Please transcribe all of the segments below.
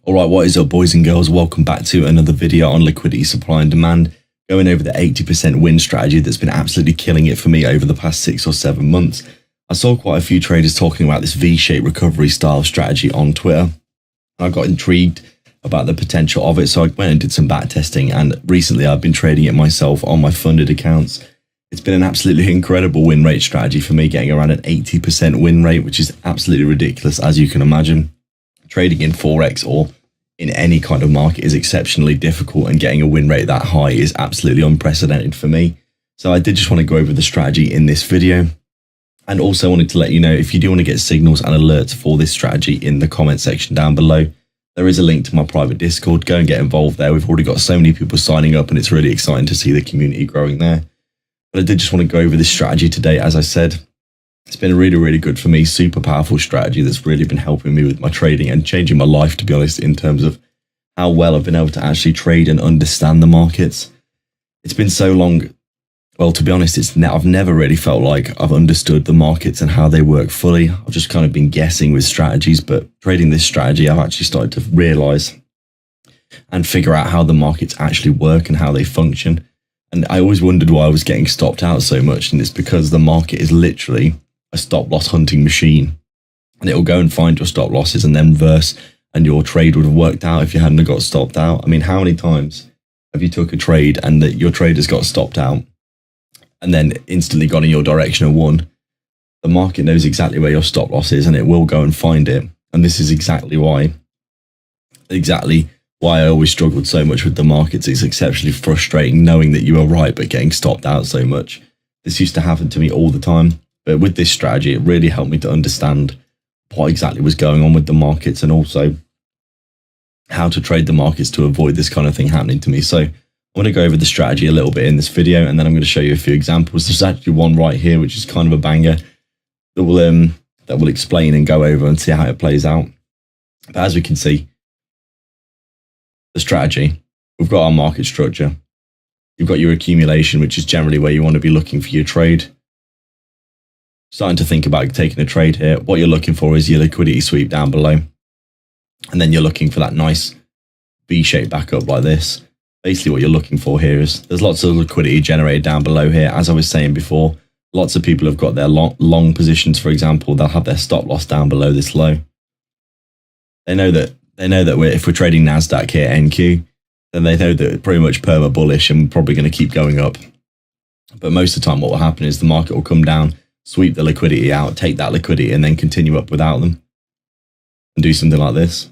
Alright, what is up boys and girls? Welcome back to another video on liquidity, supply and demand, going over the 80% win strategy that's been absolutely killing it for me over the past 6 or 7 months. I saw quite a few traders talking about this V-shaped recovery style strategy on Twitter. I got intrigued about the potential of it, so I went and did some back testing, and recently I've been trading it myself on my funded accounts. It's been an absolutely incredible win rate strategy for me, getting around an 80% win rate, which is absolutely ridiculous, as you can imagine. Trading in Forex or in any kind of market is exceptionally difficult, and getting a win rate that high is absolutely unprecedented for me. So I did just want to go over the strategy in this video, and also wanted to let you know, if you do want to get signals and alerts for this strategy, in the comment section down below, there is a link to my private Discord. Go and get involved there. We've already got so many people signing up, and it's really exciting to see the community growing there. But I did just want to go over this strategy today. As I said, it's been really good for me. Super powerful strategy that's really been helping me with my trading and changing my life, to be honest, in terms of how well I've been able to actually trade and understand the markets. It's been so long. Well, to be honest, I've never really felt like I've understood the markets and how they work fully. I've just kind of been guessing with strategies, but trading this strategy, I've actually started to realize and figure out how the markets actually work and how they function. And I always wondered why I was getting stopped out so much, and it's because the market is literally a stop loss hunting machine, and it will go and find your stop losses and then reverse, and your trade would have worked out if you hadn't got stopped out. I mean, how many times have you took a trade and that your traders got stopped out and then instantly got in your direction and won? The market knows exactly where your stop loss is, and it will go and find it. And this is exactly why I always struggled so much with the markets. It's exceptionally frustrating knowing that you are right but getting stopped out so much. This used to happen to me all the time. But with this strategy, it really helped me to understand what exactly was going on with the markets, and also how to trade the markets to avoid this kind of thing happening to me. So I'm going to go over the strategy a little bit in this video, and then I'm going to show you a few examples. There's actually one right here, which is kind of a banger, that will explain and go over and see how it plays out. But as we can see, the strategy, we've got our market structure. You've got your accumulation, which is generally where you want to be looking for your trade. Starting to think about taking a trade here. What you're looking for is your liquidity sweep down below, and then you're looking for that nice V-shape back up like this. Basically what you're looking for here is there's lots of liquidity generated down below here. As I was saying before, lots of people have got their long positions. For example, they'll have their stop loss down below this low. They know that if we're trading NASDAQ here, NQ, then they know that pretty much perma bullish and probably going to keep going up. But most of the time what will happen is the market will come down, sweep the liquidity out, take that liquidity, and then continue up without them and do something like this.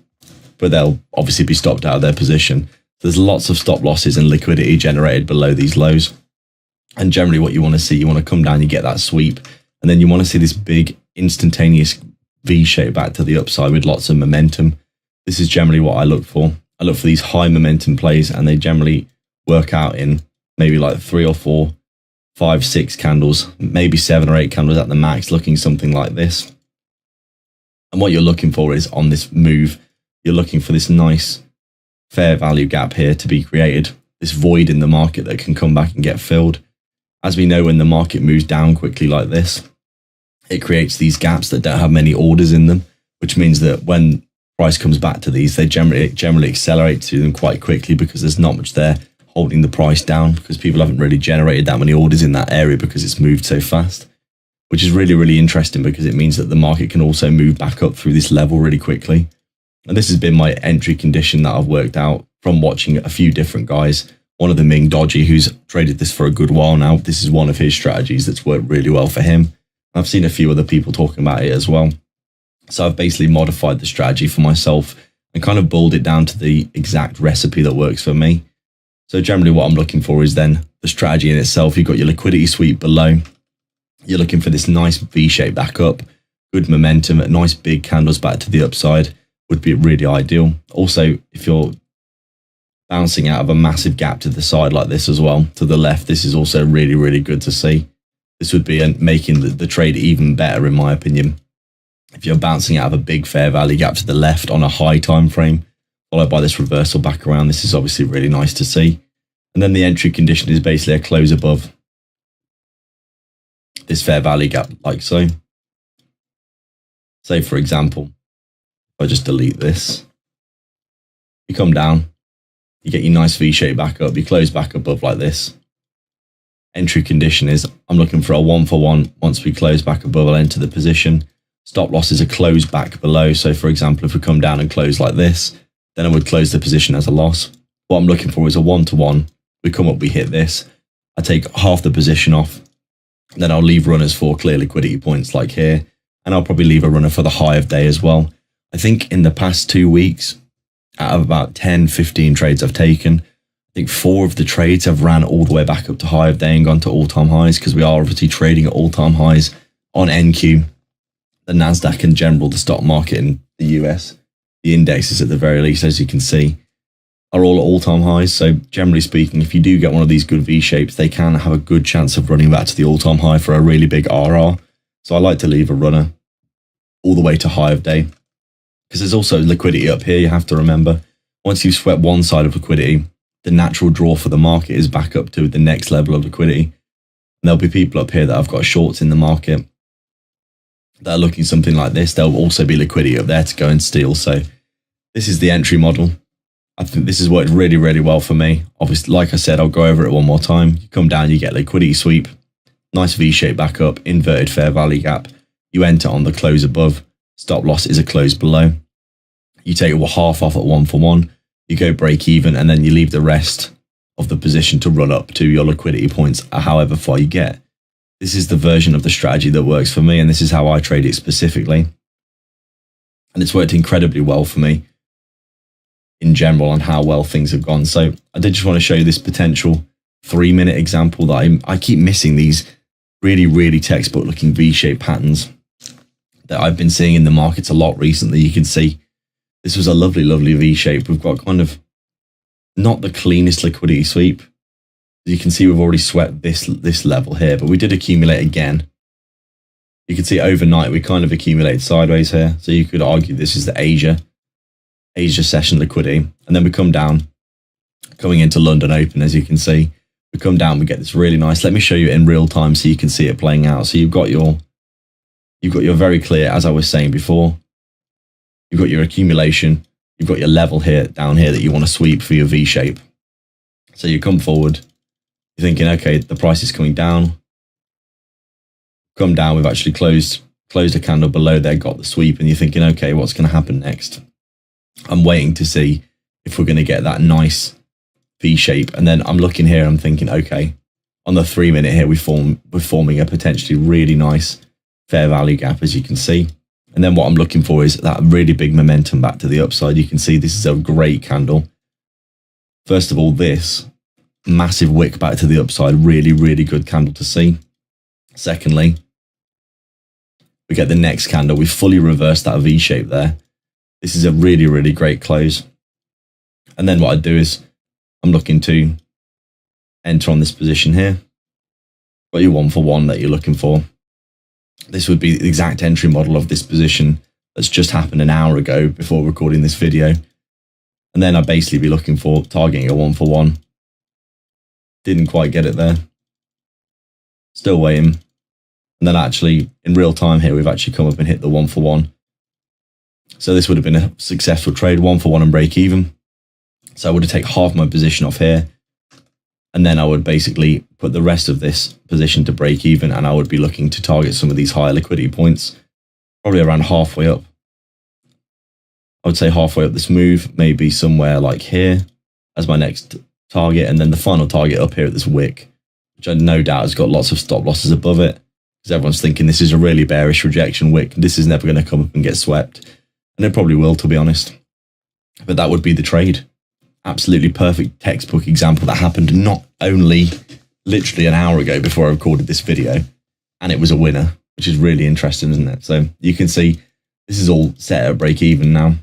But they'll obviously be stopped out of their position. There's lots of stop losses and liquidity generated below these lows. And generally what you want to see, you want to come down, you get that sweep, and then you want to see this big instantaneous V shape back to the upside with lots of momentum. This is generally what I look for. I look for these high momentum plays, and they generally work out in maybe like 3 or 4, 5, 6 candles, maybe 7 or 8 candles at the max, looking something like this. And what you're looking for is, on this move, you're looking for this nice fair value gap here to be created, this void in the market that can come back and get filled. As we know, when the market moves down quickly like this, it creates these gaps that don't have many orders in them, which means that when price comes back to these, they generally accelerate to them quite quickly, because there's not much there holding the price down, because people haven't really generated that many orders in that area because it's moved so fast, which is really interesting, because it means that the market can also move back up through this level really quickly. And this has been my entry condition that I've worked out from watching a few different guys. One of them being Dodgy, who's traded this for a good while now. This is one of his strategies that's worked really well for him. I've seen a few other people talking about it as well. So I've basically modified the strategy for myself and kind of boiled it down to the exact recipe that works for me. So generally what I'm looking for is then the strategy in itself. You've got your liquidity sweep below. You're looking for this nice V-shape back up, good momentum, nice big candles back to the upside would be really ideal. Also, if you're bouncing out of a massive gap to the side like this as well, to the left, this is also really good to see. This would be making the trade even better, in my opinion. If you're bouncing out of a big fair value gap to the left on a high time frame, followed by this reversal back around, this is obviously really nice to see. And then the entry condition is basically a close above this fair value gap, like so. Say, for example, if I just delete this, You come down, you get your nice V shape back up, you close back above like this. Entry condition is I'm looking for a 1-for-1. Once we close back above, I'll enter the position. Stop loss is a close back below. So for example, if we come down and close like this, then I would close the position as a loss. What I'm looking for is a 1-to-1. We come up, we hit this. I take half the position off. Then I'll leave runners for clear liquidity points like here. And I'll probably leave a runner for the high of day as well. I think in the past 2 weeks, out of about 10, 15 trades I've taken, I think 4 of the trades have ran all the way back up to high of day and gone to all-time highs, because we are obviously trading at all-time highs on NQ, the NASDAQ in general, the stock market in the US. The indexes at the very least, as you can see, are all at all-time highs. So generally speaking, if you do get one of these good V-shapes, they can have a good chance of running back to the all-time high for a really big RR. So I like to leave a runner all the way to high of day, because there's also liquidity up here. You have to remember, once you've swept one side of liquidity, the natural draw for the market is back up to the next level of liquidity. And there'll be people up here that have got shorts in the market that are looking something like this. There'll also be liquidity up there to go and steal. So this is the entry model. I think this has worked really, really well for me. Obviously, like I said, I'll go over it one more time. You come down, you get liquidity sweep, nice V-shape back up, inverted fair value gap. You enter on the close above. Stop loss is a close below. You take a half off at 1-for-1. You go break even, and then you leave the rest of the position to run up to your liquidity points, however far you get. This is the version of the strategy that works for me, and this is how I trade it specifically. And it's worked incredibly well for me in general on how well things have gone. So I did just want to show you this potential 3-minute example that I keep missing these really, really textbook looking V-shaped patterns that I've been seeing in the markets a lot recently. You can see this was a lovely, lovely V-shape. We've got kind of not the cleanest liquidity sweep. You can see we've already swept this level here, but we did accumulate again. You can see overnight we kind of accumulated sideways here. So you could argue this is the Asia session liquidity. And then we come down, going into London Open, as you can see. We come down, we get this really nice. Let me show you in real time so you can see it playing out. So you've got your very clear, as I was saying before, you've got your accumulation, you've got your level here, down here that you want to sweep for your V shape. So you come forward, you're thinking, okay, the price is coming down. Come down, we've actually closed a candle below there, got the sweep, and you're thinking, okay, what's going to happen next? I'm waiting to see if we're going to get that nice V shape. And then I'm looking here, I'm thinking, okay, on the 3-minute here, we're forming a potentially really nice fair value gap, as you can see. And then what I'm looking for is that really big momentum back to the upside. You can see this is a great candle. First of all, this massive wick back to the upside, really, really good candle to see. Secondly, we get the next candle. We fully reversed that V shape there. This is a really, really great close. And then what I do is I'm looking to enter on this position here. Got your 1-for-1 that you're looking for. This would be the exact entry model of this position that's just happened an hour ago before recording this video. And then I'd basically be looking for targeting a 1-for-1. Didn't quite get it there. Still waiting. And then actually in real time here, we've actually come up and hit the 1-for-1. So this would have been a successful trade, 1-for-1 and break even. So I would have taken half my position off here. And then I would basically put the rest of this position to break even, and I would be looking to target some of these higher liquidity points, probably around halfway up. I would say halfway up this move, maybe somewhere like here as my next target, and then the final target up here at this wick, which I no doubt has got lots of stop losses above it, because everyone's thinking this is a really bearish rejection wick. This is never going to come up and get swept, and it probably will, to be honest. But that would be the trade. Absolutely perfect textbook example that happened not only literally an hour ago before I recorded this video, and it was a winner, which is really interesting, isn't it? So you can see this is all set at break even now.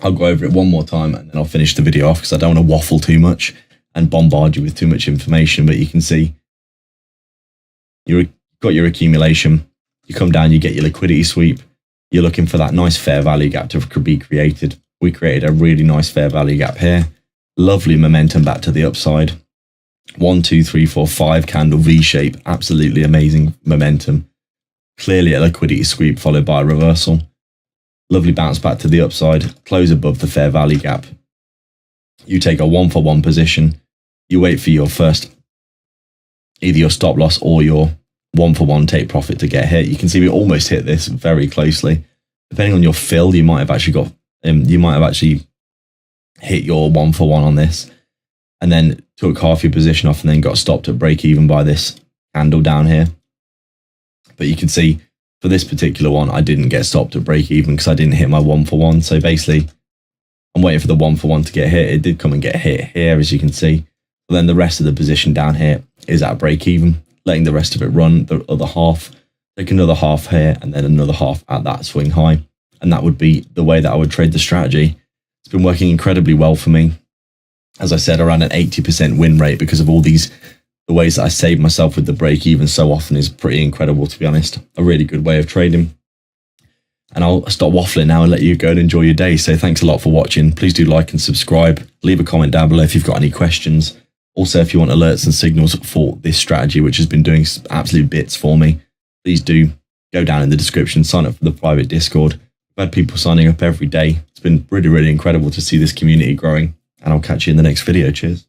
I'll go over it one more time and then I'll finish the video off, because I don't want to waffle too much and bombard you with too much information. But you can see you've got your accumulation, you come down, you get your liquidity sweep, you're looking for that nice fair value gap to be created. We created a really nice fair value gap here. Lovely momentum back to the upside. 1, 2, 3, 4, 5 candle V shape. Absolutely amazing momentum. Clearly a liquidity sweep followed by a reversal. Lovely bounce back to the upside. Close above the fair value gap. You take a 1-for-1 position, you wait for your first, either your stop loss or your 1-for-1 take profit to get hit. You can see we almost hit this very closely. Depending on your fill, you might have actually hit your 1-for-1 on this, and then took half your position off and then got stopped at break even by this candle down here. But you can see for this particular one, I didn't get stopped at break even because I didn't hit my 1-for-1. So basically, I'm waiting for the 1-for-1 to get hit. It did come and get hit here, as you can see. But then the rest of the position down here is at break even, letting the rest of it run. The other half, take another half here and then another half at that swing high. And that would be the way that I would trade the strategy. It's been working incredibly well for me. As I said, around an 80% win rate because of all the ways that I save myself with the break even so often is pretty incredible, to be honest. A really good way of trading. And I'll stop waffling now and let you go and enjoy your day. So thanks a lot for watching. Please do like and subscribe. Leave a comment down below if you've got any questions. Also, if you want alerts and signals for this strategy, which has been doing absolute bits for me, please do go down in the description, sign up for the private Discord. I've had people signing up every day. It's been really, really incredible to see this community growing. And I'll catch you in the next video. Cheers.